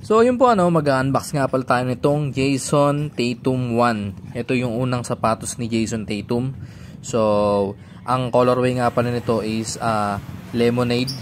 So yun po mag-unbox nga pala tayo nitong Jayson Tatum 1. Ito yung unang sapatos ni Jayson Tatum. So ang colorway nga pala nito is lemonade.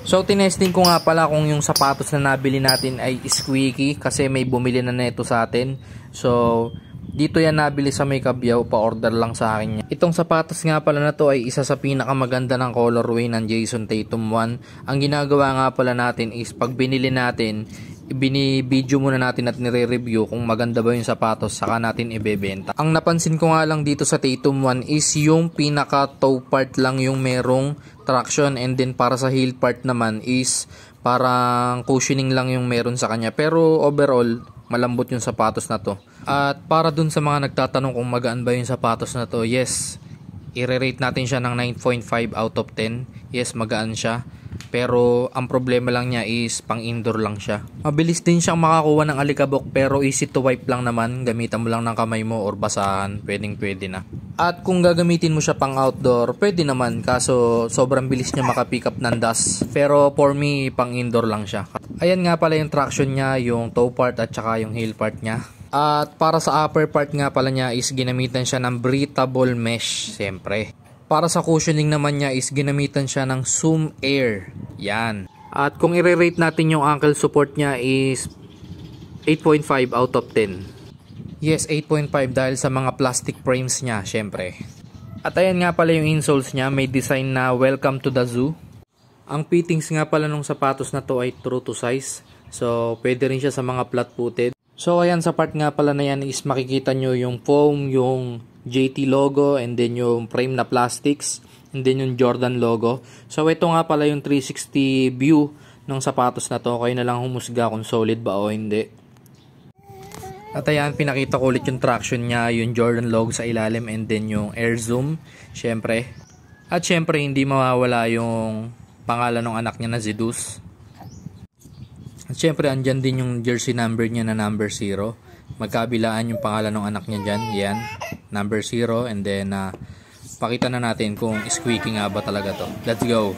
So tinesting ko nga pala kung yung sapatos na nabili natin ay squeaky kasi may bumili na nito sa atin. So dito yan nabili sa May Kabyaw, pa-order lang sa akin yan. Itong sapatos nga pala na to ay isa sa pinakamaganda ng colorway ng Jayson Tatum 1. Ang ginagawa nga pala natin is pag binili natin, binibideo muna natin at nire-review kung maganda ba yung sapatos, saka natin ibebenta. Ang napansin ko nga lang dito sa Tatum 1 is yung pinaka toe part lang yung merong traction, and then para sa heel part naman is parang cushioning lang yung meron sa kanya. Pero overall, malambot yung sapatos na to. At para dun sa mga nagtatanong kung magaan ba yung sapatos na to, yes, i-rate natin siya ng 9.5 out of 10. Yes, magaan siya. Pero ang problema lang niya is pang indoor lang siya. Mabilis din siyang makakuha ng alikabok, pero easy to wipe lang naman. Gamitan mo lang ng kamay mo or basahan, pwede na. At kung gagamitin mo siya pang outdoor, pwede naman, kaso sobrang bilis niya makapick up ng dust. Pero for me, pang indoor lang siya. Ayan nga pala yung traction niya, yung toe part at saka yung heel part niya. At para sa upper part nga pala niya is ginamitan siya ng breathable mesh, siyempre. Para sa cushioning naman niya is ginamitan siya ng Zoom Air. Yan. At kung i-rate natin yung ankle support niya is 8.5 out of 10. Yes, 8.5 dahil sa mga plastic frames niya, syempre. At ayan nga pala yung insoles niya, may design na welcome to the zoo. Ang fittings nga pala ng sapatos na to ay true to size. So, pwede rin siya sa mga flat-footed. So, ayan sa part nga pala na yan is makikita nyo yung foam, yung JT logo, and then yung frame na plastics, and then yung Jordan logo. So ito nga pala yung 360 view ng sapatos na to. Kayo na lang humusga kung solid ba o hindi. At ayan, pinakita ko ulit yung traction niya, yung Jordan logo sa ilalim, and then yung air zoom, syempre. At syempre hindi mawawala yung pangalan ng anak niya na Zeus. At syempre andyan din yung jersey number niya na number 0. Magkabilaan yung pangalan ng anak niya dyan. Yan, number 0. And then pakita na natin kung squeaky nga ba talaga to. Let's go.